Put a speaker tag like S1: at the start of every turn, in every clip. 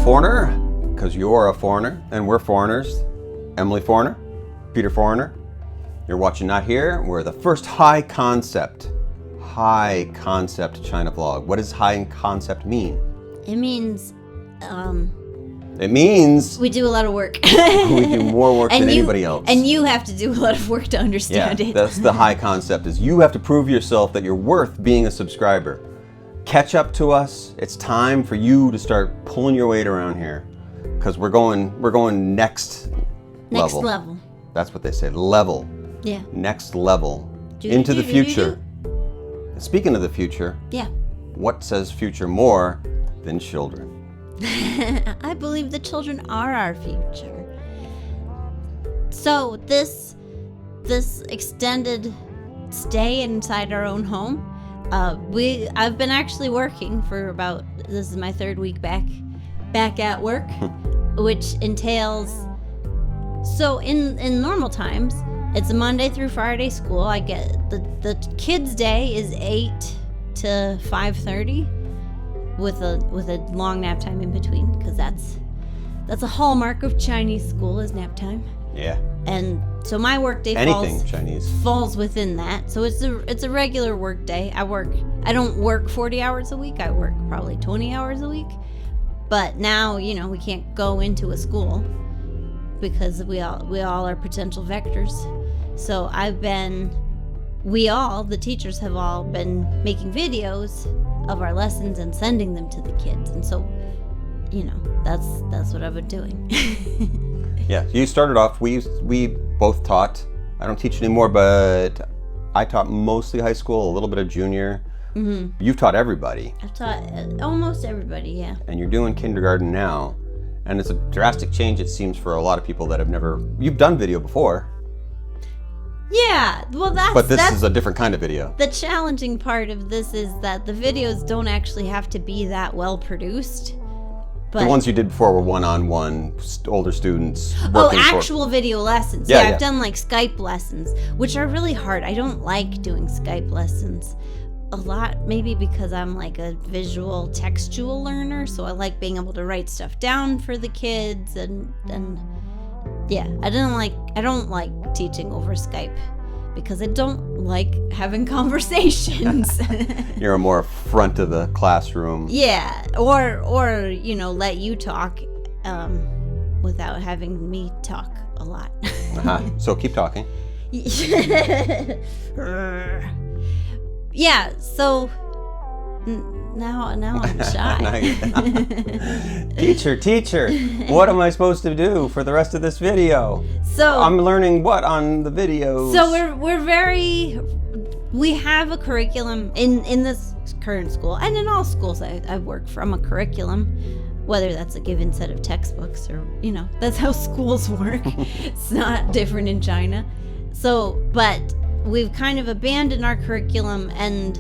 S1: foreigner, because you're a foreigner and we're foreigners. Emilykhulme, peterjsikoski. You're watching Not Here. We're the first high concept China vlog. What does high concept mean?
S2: It means,
S1: It means
S2: we do a lot of work.
S1: we do more work than anybody else.
S2: And you have to do a lot of work to understand it.
S1: That's the high concept, is you have to prove yourself that you're worth being a subscriber. Catch up to us. It's time for you to start pulling your weight around here, because we're going next level.
S2: Next level.
S1: That's what they say. Level.
S2: Yeah.
S1: Next level. Into the future. Speaking of the future.
S2: Yeah.
S1: What says future more than children?
S2: I believe the children are our future. So this extended stay inside our own home, I've been actually working for this is my third week back at work, which entails, so in normal times, it's a Monday through Friday school. I get the kids' day is 8 to 5:30 with a long nap time in between, because that's a hallmark of Chinese school, is nap time.
S1: Yeah.
S2: And so my work day falls within that. So it's a regular work day. I don't work 40 hours a week. I work probably 20 hours a week. But now, we can't go into a school because we all are potential vectors. So the teachers have all been making videos of our lessons and sending them to the kids. And so, that's what I've been doing.
S1: Yeah, you started off, we both taught. I don't teach anymore, but I taught mostly high school, a little bit of junior. Mm-hmm. You've taught everybody.
S2: I've taught almost everybody, yeah.
S1: And you're doing kindergarten now. And it's a drastic change, it seems, for a lot of people that have never... You've done video before.
S2: Yeah, well,
S1: But this is a different kind of video.
S2: The challenging part of this is that the videos don't actually have to be that well produced. But
S1: the ones you did before were one-on-one, older students working
S2: actual video lessons.
S1: Yeah,
S2: I've done like Skype lessons, which are really hard. I don't like doing Skype lessons a lot, maybe because I'm like a visual textual learner, so I like being able to write stuff down for the kids, and yeah, I don't like teaching over Skype because I don't like having conversations.
S1: You're more front of the classroom.
S2: Yeah, or let you talk without having me talk a lot.
S1: So keep talking.
S2: Yeah, so now I'm shy.
S1: Teacher, what am I supposed to do for the rest of this video?
S2: So
S1: I'm learning what on the videos?
S2: So we have a curriculum in this current school, and in all schools I work from a curriculum, whether that's a given set of textbooks or, that's how schools work. It's not different in China. So, but we've kind of abandoned our curriculum, and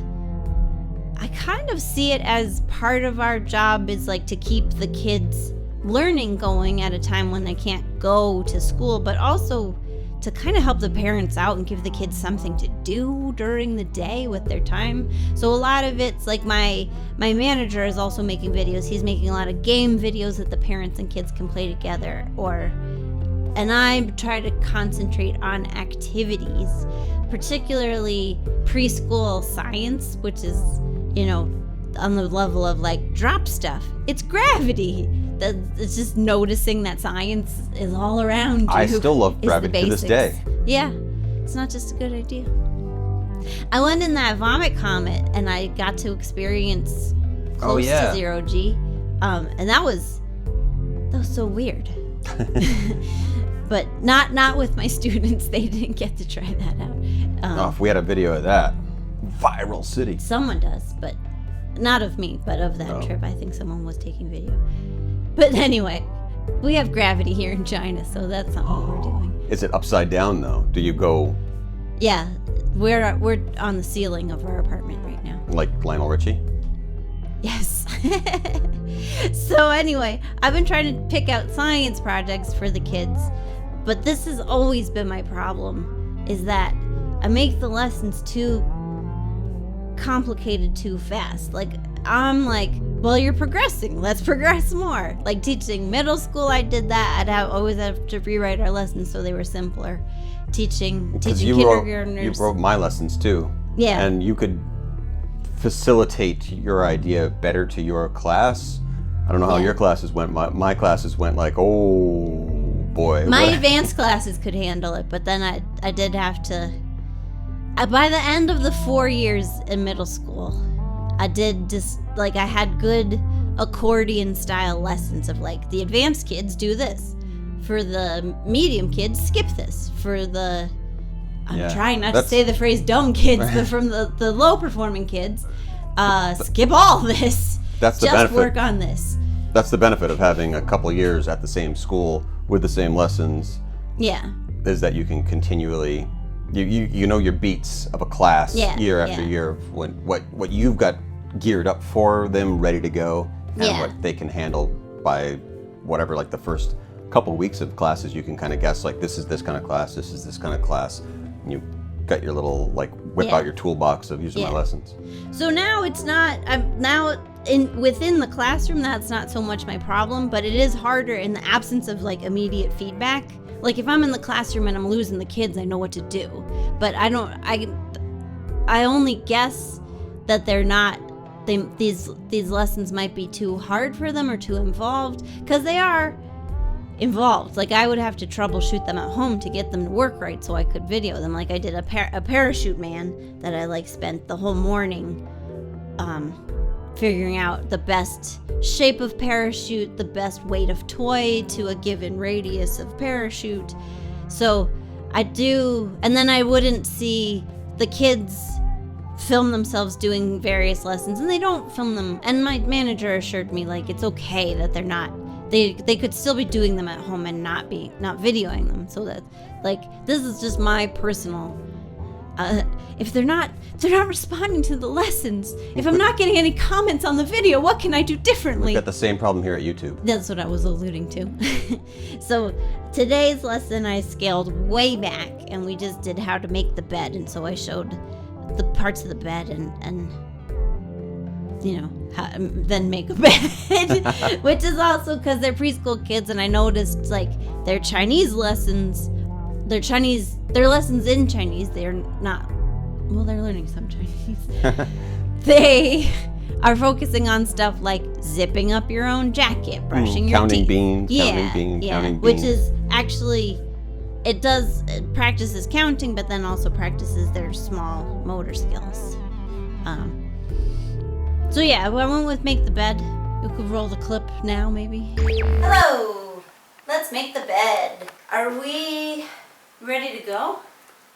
S2: I kind of see it as part of our job is like to keep the kids learning going at a time when they can't go to school, but also to kind of help the parents out and give the kids something to do during the day with their time. So a lot of it's like my manager is also making videos. He's making a lot of game videos that the parents and kids can play together, and I try to concentrate on activities, particularly preschool science, which is, on the level of like drop stuff. It's gravity. It's just noticing that science is all around you.
S1: I still love gravity to this day.
S2: Yeah, it's not just a good idea. I went in that 𝗣𝗵ecie and I got to experience close to 0G, and that was so weird. But not with my students. They didn't get to try that out.
S1: If we had a video of that, viral city.
S2: Someone does, but not of me, but of that trip. I think someone was taking video. But anyway, we have gravity here in China, so that's something we're doing.
S1: Is it upside down though? Do you go?
S2: Yeah, we're on the ceiling of our apartment right now.
S1: Like Lionel Richie?
S2: Yes. So anyway, I've been trying to pick out science projects for the kids, but this has always been my problem, is that I make the lessons too complicated too fast. Like, I'm like well, you're progressing. Let's progress more. Like teaching middle school, I did that. I'd always have to rewrite our lessons so they were simpler. Teaching kindergartners.
S1: You wrote my lessons too.
S2: Yeah.
S1: And you could facilitate your idea better to your class. I don't know how your classes went. My classes went like, oh boy.
S2: My advanced classes could handle it, but then I did have to. By the end of the 4 years in middle school, I did just like I had good accordion style lessons of like the advanced kids do this, for the medium kids skip this, for the I'm trying not to say the phrase dumb kids, but from the low performing kids, skip all this.
S1: That's the
S2: just
S1: benefit.
S2: Work on this.
S1: That's the benefit of having a couple years at the same school with the same lessons.
S2: Yeah.
S1: Is that you can continually, you know your beats of a class year after year of what you've got geared up for them, ready to go, and what they can handle by whatever, like the first couple weeks of classes, you can kind of guess like this is this kind of class, this is this kind of class, and you got your little like whip out your toolbox of using my lessons. So
S2: now it's not. Within the classroom, that's not so much my problem, but it is harder in the absence of like immediate feedback. Like if I'm in the classroom and I'm losing the kids, I know what to do, but I don't. I only guess that they're not. These lessons might be too hard for them or too involved, because they are involved. Like I would have to troubleshoot them at home to get them to work right so I could video them. Like I did a parachute man that I like spent the whole morning figuring out the best shape of parachute, the best weight of toy to a given radius of parachute. So I do, and then I wouldn't see the kids film themselves doing various lessons, and they don't film them. And my manager assured me like it's okay that they're not. They could still be doing them at home and not videoing them. So that like this is just my personal. If they're not responding to the lessons, if I'm not getting any comments on the video, what can I do differently?
S1: We've got the same problem here at YouTube.
S2: That's what I was alluding to. So today's lesson I scaled way back, and we just did how to make the bed, and so I showed the parts of the bed and you know, then make a bed, which is also because they're preschool kids, and I noticed like their lessons in Chinese, they're not, well, they're learning some Chinese. They are focusing on stuff like zipping up your own jacket, brushing your
S1: counting
S2: teeth.
S1: beans, counting beans,
S2: which is actually, it practices counting, but then also practices their small motor skills. So yeah, I went with make the bed. You could roll the clip now, maybe. Hello, let's make the bed. Are we ready to go?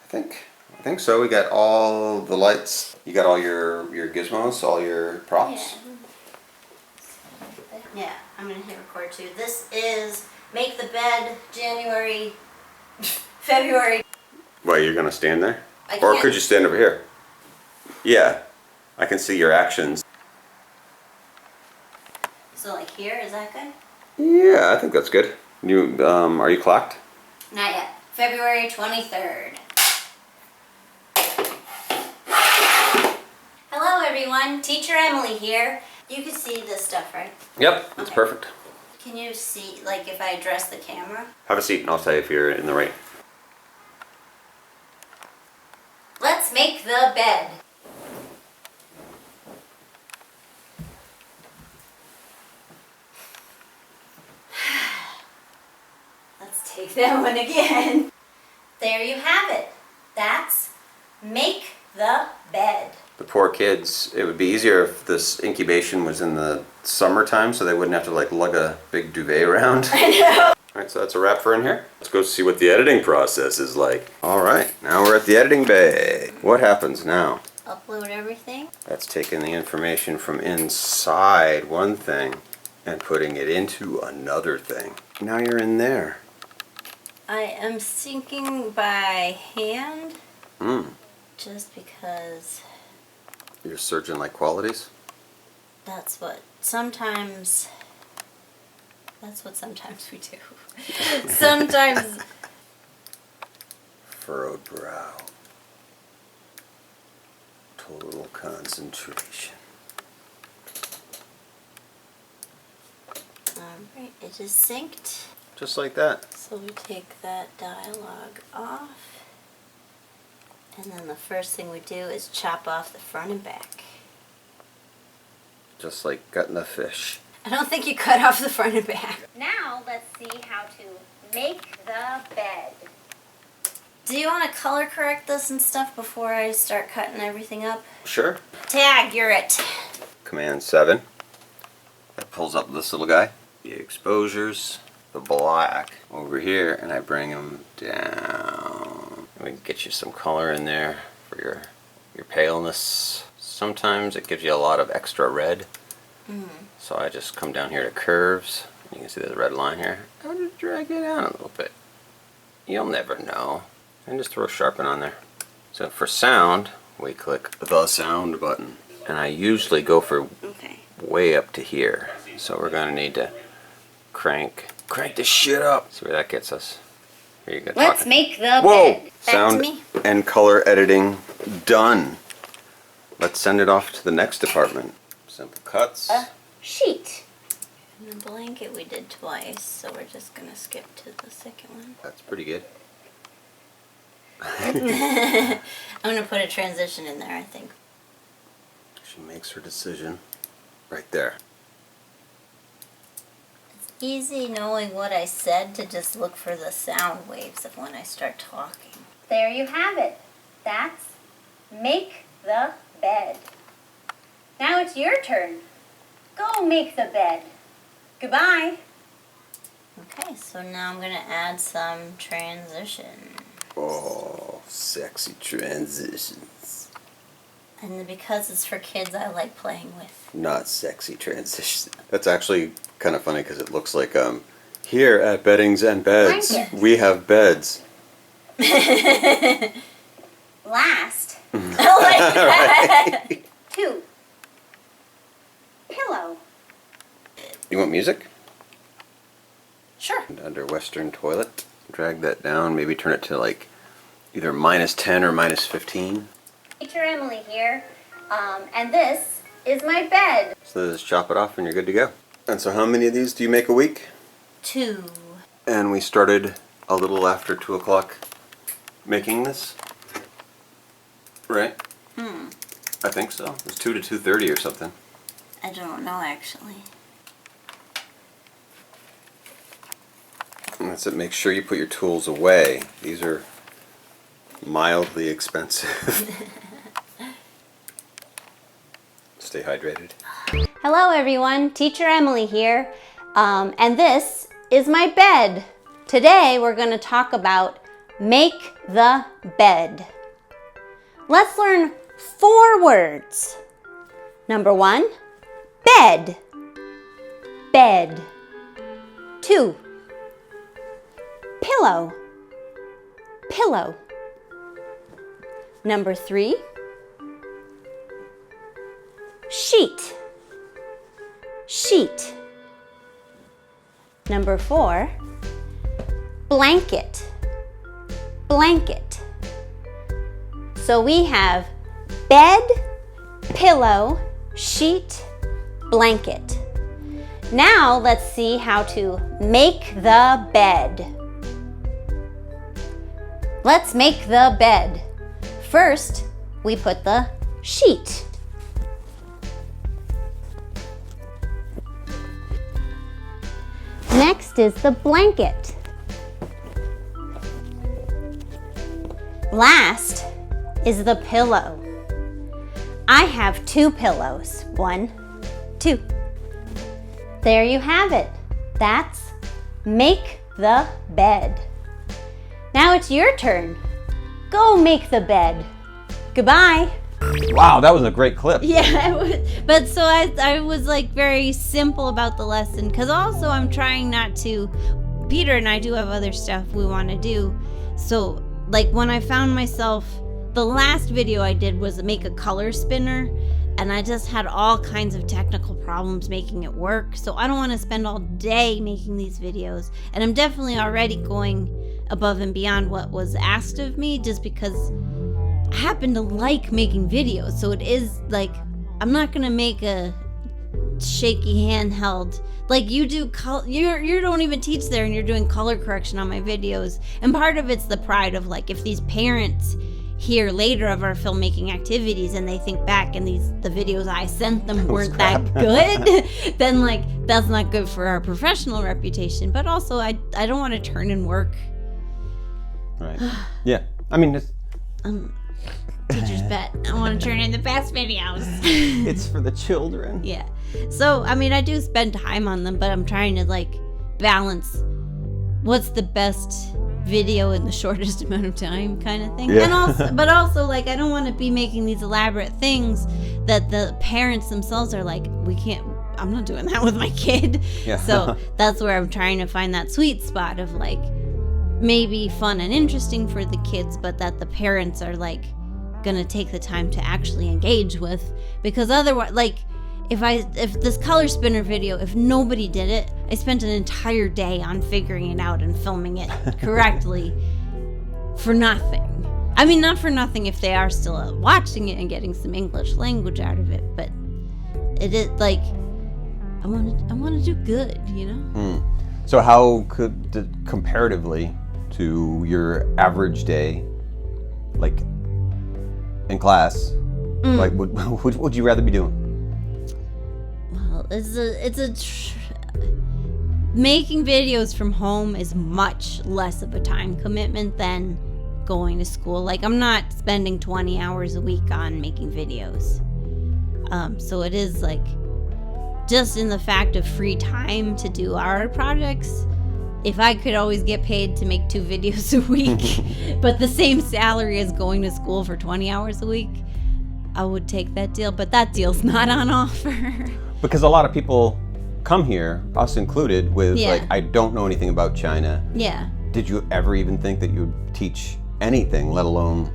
S1: I think so. We got all the lights. You got all your gizmos, all your props.
S2: Yeah, I'm gonna hit record too. This is Make the Bed, February.
S1: Well, you're gonna stand there? Or could you stand over here? Yeah, I can see your actions.
S2: So like here, is that good?
S1: Yeah, I think that's good. You are you clocked?
S2: Not yet. February 23rd. Hello everyone, Teacher Emily here. You can see this stuff, right?
S1: Yep, that's perfect.
S2: Can you see, like, if I address the camera?
S1: Have a seat and I'll tell you if you're in the right.
S2: Let's make the bed. Let's take that one again. There you have it. That's Make the Bed.
S1: The poor kids, it would be easier if this incubation was in the summertime so they wouldn't have to like lug a big duvet around.
S2: I know.
S1: Alright, so that's a wrap for in here. Let's go see what the editing process is like. Alright, now we're at the editing bay. What happens now?
S2: Upload everything.
S1: That's taking the information from inside one thing and putting it into another thing. Now you're in there.
S2: I am syncing by hand. Just because
S1: You're searching like qualities?
S2: that's what sometimes we do. Sometimes
S1: Furrowed brow. Total concentration.
S2: Alright, it is synced.
S1: Just like that.
S2: So we take that dialogue off. And then the first thing we do is chop off the front and back.
S1: Just like gutting a fish.
S2: I don't think you cut off the front and back.
S3: Now let's see how to make the bed.
S2: Do you want to color correct this and stuff before I start cutting everything up?
S1: Sure.
S2: Tag, you're it.
S1: Command 7. That pulls up this little guy. The exposures, the black over here, and I bring them down. And we can get you some color in there for your paleness. Sometimes it gives you a lot of extra red. So I just come down here to curves. You can see there's a red line here. I'll just drag it down a little bit. You'll never know. And just throw sharpen on there. So for sound, we click the sound button. And I usually go for way up to here. So we're gonna need to crank this shit up. See where that gets us. Here you go.
S3: Let's make the
S1: Whoa!
S3: bed.
S1: Sound and color editing done. Let's send it off to the next department. Simple cuts.
S3: Sheet.
S2: And the blanket we did twice, so we're just gonna skip to the second one.
S1: That's pretty good.
S2: I'm gonna put a transition in there, I think.
S1: She makes her decision right there.
S2: It's easy knowing what I said to just look for the sound waves of when I start talking.
S3: There you have it. That's make the bed. Now it's your turn. Go make the bed. Goodbye.
S2: Okay, so now I'm gonna add some transition.
S1: Oh, sexy transitions.
S2: And because it's for kids, I like playing with.
S1: Not sexy transitions. That's actually kind of funny because it looks like here at Beddings and Beds,
S3: Blanket.
S1: we have beds.
S3: Last.
S2: I like that.
S3: 2. Pillow.
S1: You want music?
S2: Sure.
S1: And under Western Toilet, drag that down, maybe turn it to like either -10 or -15.
S3: Teacher Emily here, and this is my bed.
S1: So just chop it off and you're good to go. And so how many of these do you make a week?
S2: 2.
S1: And we started a little after 2 o'clock making this, right? I think so. It was 2 to 2:30 or something.
S2: I don't know, actually.
S1: And that's it. Make sure you put your tools away. These are mildly expensive. Stay hydrated.
S3: Hello everyone, Teacher Emily here, and this is my bed. Today we're going to talk about make the bed. Let's learn 4 words. Number 1, bed. Bed. 2, pillow. Pillow. Number 3, sheet. Sheet. Number 4, blanket. Blanket. So we have bed, pillow, sheet, blanket. Now let's see how to make the bed. Let's make the bed. First, we put the sheet. Next is the blanket. Last is the pillow. I have 2 pillows. 1, 2. There you have it. That's make the bed. Now it's your turn. Go make the bed. Goodbye.
S1: Wow, that was a great clip.
S2: Yeah, but so I was like very simple about the lesson because also I'm trying not to. Peter and I do have other stuff we want to do. So like when I found myself, the last video I did was make a color spinner and I just had all kinds of technical problems making it work. So I don't want to spend all day making these videos. And I'm definitely already going above and beyond what was asked of me just because I happen to like making videos. So it is like, I'm not going to make a shaky handheld. Like you do, you don't even teach there, and you're doing color correction on my videos. And part of it's the pride of like, if these parents hear later of our filmmaking activities and they think back and the videos I sent them weren't that good, then like that's not good for our professional reputation. But also, I don't want to turn in work.
S1: Right. Yeah. I mean, it's
S2: teacher's pet. I want to turn in the best videos.
S1: it's for the children.
S2: Yeah. So, I mean, I do spend time on them, but I'm trying to like balance what's the best video in the shortest amount of time kind of thing.
S1: Yeah.
S2: And also like I don't want to be making these elaborate things that the parents themselves are like, I'm not doing that with my kid.
S1: Yeah.
S2: So that's where I'm trying to find that sweet spot of like maybe fun and interesting for the kids, but that the parents are like gonna take the time to actually engage with, because otherwise, like if this color spinner video, if nobody did it, I spent an entire day on figuring it out and filming it correctly for nothing. I mean, not for nothing if they are still watching it and getting some English language out of it, but it is like I want to do good, you know.
S1: So how could comparatively to your average day, like in class, like what would you rather be doing?
S2: Well, making videos from home is much less of a time commitment than going to school. Like I'm not spending 20 hours a week on making videos. So it is like just in the fact of free time to do art projects. If I could always get paid to make 2 videos a week, but the same salary as going to school for 20 hours a week, I would take that deal. But that deal's not on offer.
S1: Because a lot of people come here, us included, with like, I don't know anything about China.
S2: Yeah.
S1: Did you ever even think that you would teach anything, let alone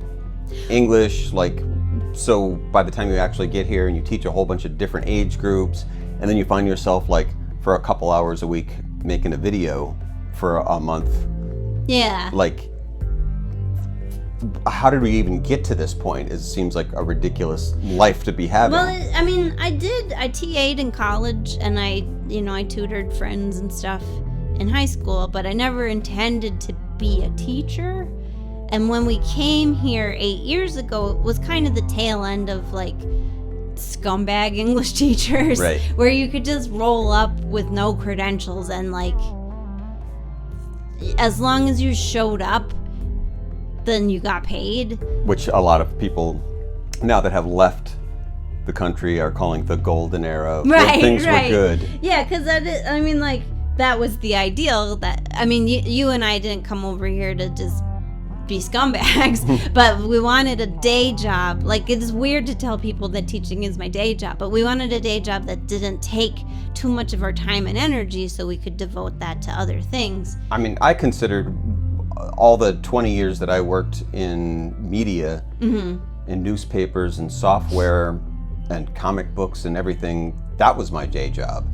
S1: English? Like, so by the time you actually get here and you teach a whole bunch of different age groups, and then you find yourself like for a couple hours a week making a video for a month.
S2: Yeah.
S1: Like, how did we even get to this point? It seems like a ridiculous life to be having.
S2: Well, I mean, I TA'd in college, and I tutored friends and stuff in high school, but I never intended to be a teacher. And when we came here 8 years ago, it was kind of the tail end of like scumbag English teachers,
S1: right,
S2: where you could just roll up with no credentials and like, as long as you showed up, then you got paid. Which
S1: a lot of people now that have left the country are calling the golden era when things were good.
S2: Yeah, because I mean, like, that was the ideal. That, I mean, you and I didn't come over here to just be scumbags, but we wanted a day job. Like, it's weird to tell people that teaching is my day job, but we wanted a day job that didn't take too much of our time and energy, so we could devote that to other things. I
S1: mean, I considered all the 20 years that I worked in media, in newspapers and software and comic books and everything, that was my day job.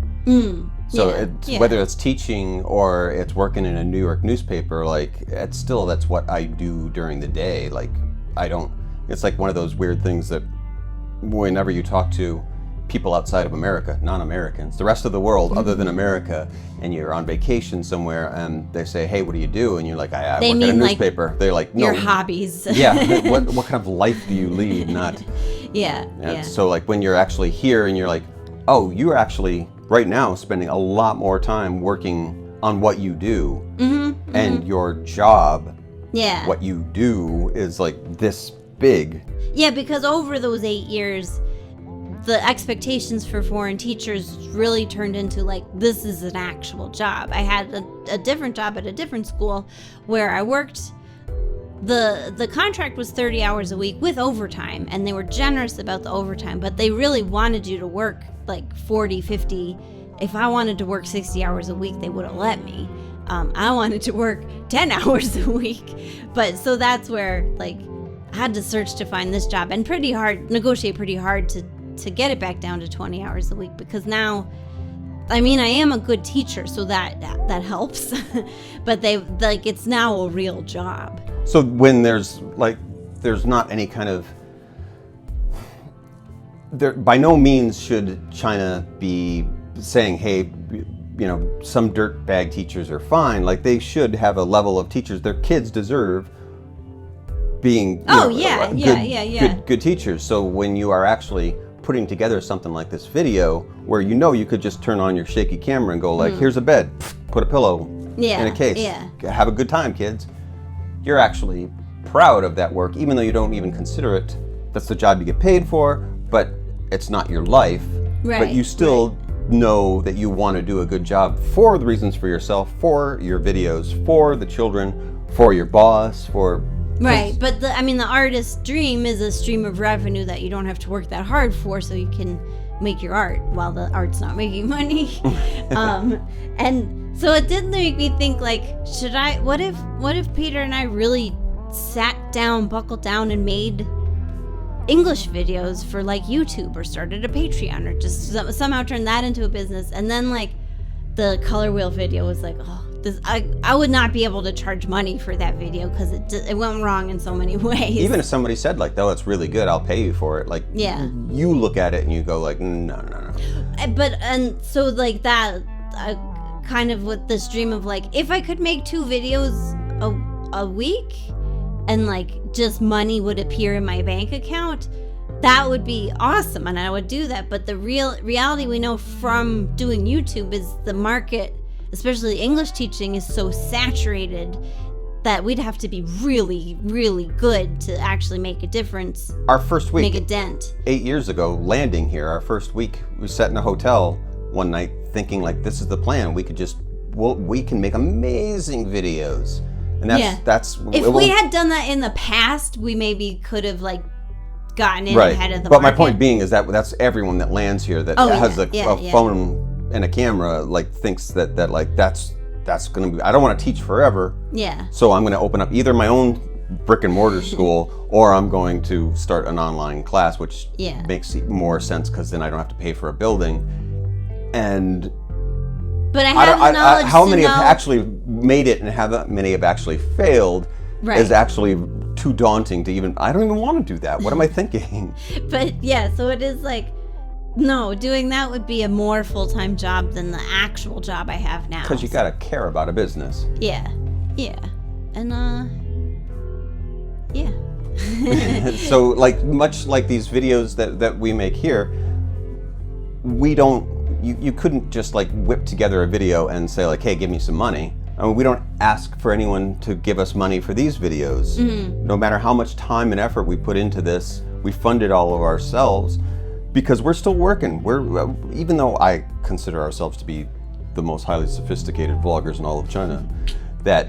S1: So whether it's teaching or it's working in a New York newspaper, like, that's what I do during the day. Like, it's like one of those weird things that whenever you talk to people outside of America, non-Americans, the rest of the world other than America, and you're on vacation somewhere and they say, hey, what do you do? And you're like, I work at a newspaper. Like, they're like, no.
S2: Your hobbies.
S1: Yeah. What kind of life do you lead? Not.
S2: Yeah.
S1: So like when you're actually here and you're like, oh, you're actually right now spending a lot more time working on what you do, and your job, what you do is like this big. Yeah,
S2: because over those 8 years, the expectations for foreign teachers really turned into like, this is an actual job. I had a different job at a different school where I worked. The contract was 30 hours a week with overtime, and they were generous about the overtime, but they really wanted you to work like 40, 50. If I wanted to work 60 hours a week, they would have let me. I wanted to work 10 hours a week. But so that's where like I had to search to find this job, and negotiate pretty hard to get it back down to 20 hours a week, because now, I mean, I am a good teacher, so that helps. But it's now a real job.
S1: So when there's not any kind of, by no means should China be saying, hey, you know, some dirtbag teachers are fine. Like, they should have a level of teachers their kids deserve being good teachers. So when you are actually putting together something like this video, where you know you could just turn on your shaky camera and go like, here's a bed, put a pillow in a case, have a good time, kids. You're actually proud of that work, even though you don't even consider it. That's the job you get paid for, but it's not your life.
S2: Right.
S1: But you still know that you want to do a good job for the reasons for yourself, for your videos, for the children, for your boss, for...
S2: Right, but the artist's dream is a stream of revenue that you don't have to work that hard for, so you can make your art while the art's not making money. And so it did make me think, like, what if Peter and I really sat down, buckled down, and made English videos for like YouTube, or started a Patreon, or just somehow turned that into a business. And then like the color wheel video was like, I would not be able to charge money for that video because it went wrong in so many ways.
S1: Even if somebody said like, oh, it's really good, I'll pay you for it. Like, you look at it and you go like, no.
S2: And so like that, kind of with this dream of like, if I could make 2 videos a week, and like just money would appear in my bank account, that would be awesome, and I would do that. But the reality we know from doing YouTube is the market, especially English teaching, is so saturated that we'd have to be really, really good to actually make a difference.
S1: Our first week,
S2: make a dent.
S1: 8 years ago, landing here, our first week, we sat in a hotel one night thinking like, this is the plan. We can make amazing videos. And that's
S2: if we had done that in the past, we maybe could have like gotten in ahead of the
S1: But
S2: market.
S1: my point being is that's everyone that lands here that has a phone and a camera, like thinks that like that's gonna be, I don't want to teach forever.
S2: Yeah.
S1: So I'm gonna open up either my own brick and mortar school, or I'm going to start an online class, which makes more sense because then I don't have to pay for a building. And
S2: but I have the knowledge
S1: how many have actually made it and how many have actually failed is actually too daunting to even, I don't even want to do that. What am I thinking?
S2: But yeah, so it is like, no, doing that would be a more full-time job than the actual job I have now.
S1: Because you got to care about a business.
S2: Yeah. And
S1: So like, much like these videos that we make here, we don't, you couldn't just like whip together a video and say like, hey, give me some money. I mean, we don't ask for anyone to give us money for these videos. No matter how much time and effort we put into this, we fund it all of ourselves because we're still working. Even though I consider ourselves to be the most highly sophisticated vloggers in all of China, that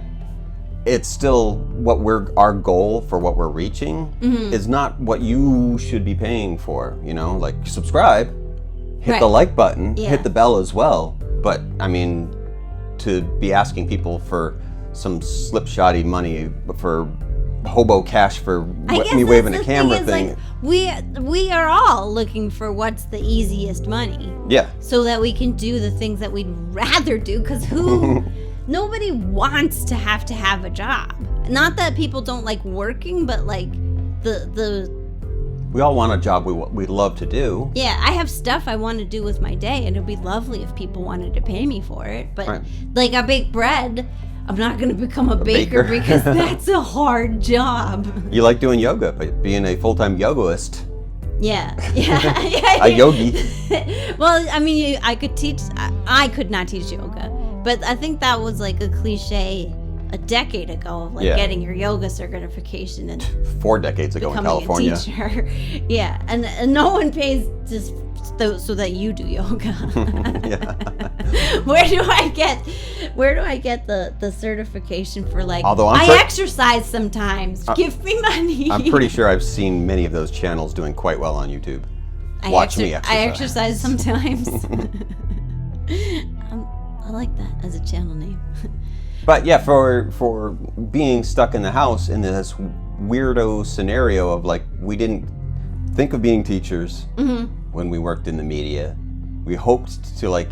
S1: it's still our goal for what we're reaching is not what you should be paying for, you know, like subscribe, hit the like button, hit the bell as well. But I mean, to be asking people for some slipshotty money for hobo cash for me waving a camera thing.
S2: Like, we are all looking for what's the easiest money. Yeah. So that we can do the things that we'd rather do, because nobody wants to have a job. Not that people don't like working, but like
S1: we all want a job we love to do.
S2: Yeah, I have stuff I want to do with my day, and it'd be lovely if people wanted to pay me for it. But like I bake bread, I'm not going to become a baker because that's a hard job.
S1: You like doing yoga, but being a full-time yogaist.
S2: Yeah.
S1: A yogi.
S2: Well, I mean, I could not teach yoga, but I think that was like a cliche a decade ago of like getting your yoga certification and 4 decades ago in California. A teacher. Yeah, and no one pays just so that you do yoga. Where do I get the certification for like? Although I exercise sometimes. Give me money.
S1: I'm pretty sure I've seen many of those channels doing quite well on YouTube. Watch me exercise.
S2: I exercise sometimes. I like that as a channel name.
S1: But yeah, for being stuck in the house in this weirdo scenario of like, we didn't think of being teachers when we worked in the media. We hoped to like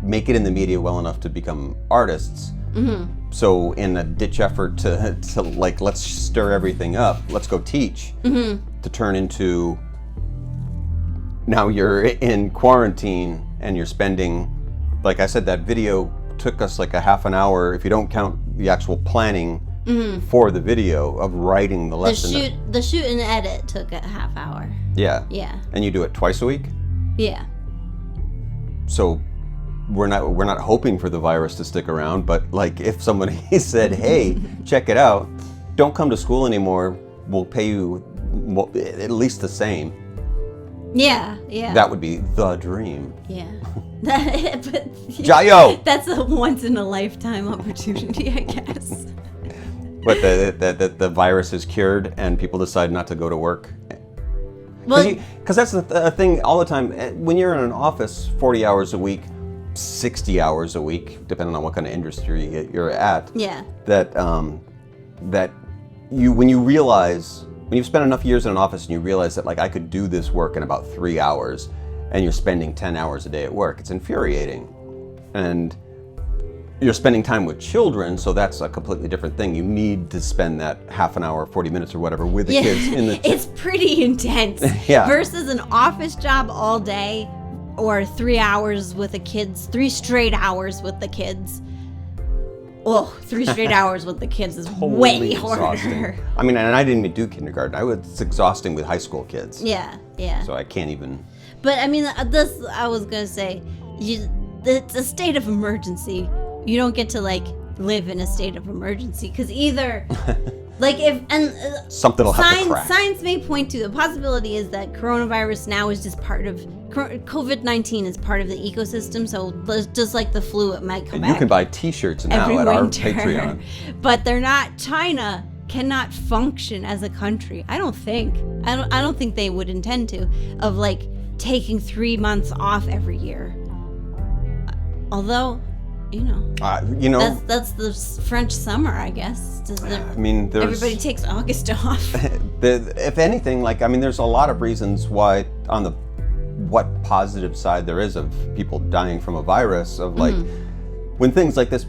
S1: make it in the media well enough to become artists. So in a ditch effort to like, let's stir everything up, let's go teach, to turn into now you're in quarantine and you're spending, like I said, that video took us like a half an hour, if you don't count the actual planning for the video of writing the lesson.
S2: The shoot and edit took a half hour.
S1: Yeah.
S2: Yeah.
S1: And you do it twice a week?
S2: Yeah.
S1: So we're not hoping for the virus to stick around, but like if somebody said, hey, check it out, don't come to school anymore, we'll pay you at least the same.
S2: Yeah.
S1: That would be the dream.
S2: Yeah.
S1: Jayo!
S2: That's a once in a lifetime opportunity, I guess.
S1: But the virus is cured and people decide not to go to work. Because that's the thing all the time. When you're in an office 40 hours a week, 60 hours a week, depending on what kind of industry you're at.
S2: Yeah.
S1: That when you realize, when you've spent enough years in an office and you realize that like I could do this work in about 3 hours and you're spending 10 hours a day at work, it's infuriating. And you're spending time with children, so that's a completely different thing. You need to spend that half an hour, 40 minutes or whatever with the kids in the...
S2: It's pretty intense.
S1: Yeah.
S2: Versus an office job all day or 3 hours with the kids, 3 straight hours with the kids. Oh, 3 straight hours with the kids is
S1: Totally
S2: way harder.
S1: exhausting. I mean, and I didn't even do kindergarten. It's exhausting with high school kids.
S2: Yeah.
S1: So I can't even...
S2: But I mean, I was going to say, it's a state of emergency. You don't get to like live in a state of emergency because either like
S1: something will have to crack.
S2: Science may point to the possibility is that coronavirus now is just part of COVID-19 is part of the ecosystem. So just like the flu, it might come
S1: And
S2: back.
S1: you can buy T-shirts now
S2: every
S1: at our
S2: winter.
S1: Patreon.
S2: But they're not. China cannot function as a country. I don't think they would intend to of like taking 3 months off every year. Although. That's the French summer, I guess. Everybody takes August off.
S1: If anything, there's a lot of reasons why on the what positive side there is of people dying from a virus of when things like this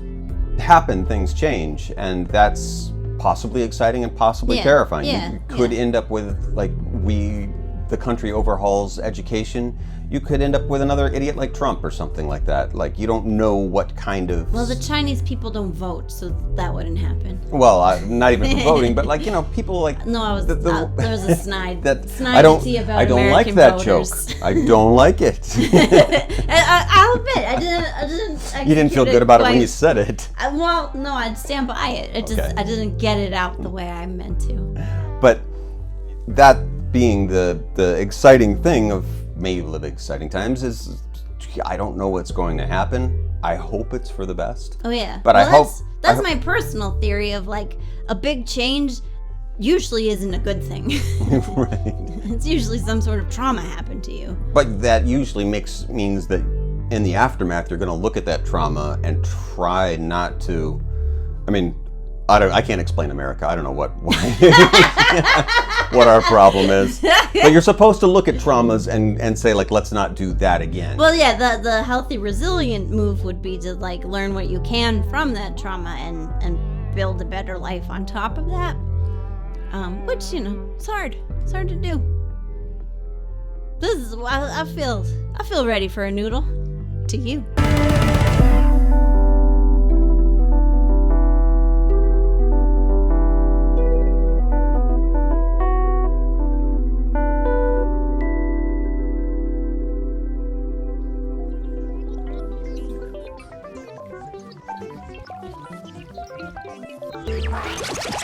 S1: happen, things change, and that's possibly exciting and possibly terrifying. You could end up with the country overhauls education. You could end up with another idiot like Trump or something like that. Like, you don't know what kind of...
S2: Well, the Chinese people don't vote, so that wouldn't happen.
S1: Well, not even for voting, but people like...
S2: No, there was a snide about
S1: I don't
S2: American
S1: like that
S2: voters.
S1: joke. I don't like it.
S2: I'll admit, I didn't.
S1: You didn't feel good about it when you said it.
S2: Well, no, I'd stand by it. I didn't get it out the way I meant to.
S1: But that being the exciting thing of maybe live exciting times is I don't know what's going to happen. I hope it's for the best.
S2: Oh yeah.
S1: But
S2: that's my personal theory of like a big change usually isn't a good thing.
S1: Right.
S2: It's usually some sort of trauma happened to you.
S1: But that usually means that in the aftermath you're going to look at that trauma and try not to. I mean, I can't explain America. I don't know what our problem is. But you're supposed to look at traumas and say, like, let's not do that again.
S2: Well, yeah, the healthy, resilient move would be to, like, learn what you can from that trauma and build a better life on top of that. Which, it's hard. It's hard to do. I feel ready for a noodle. To you.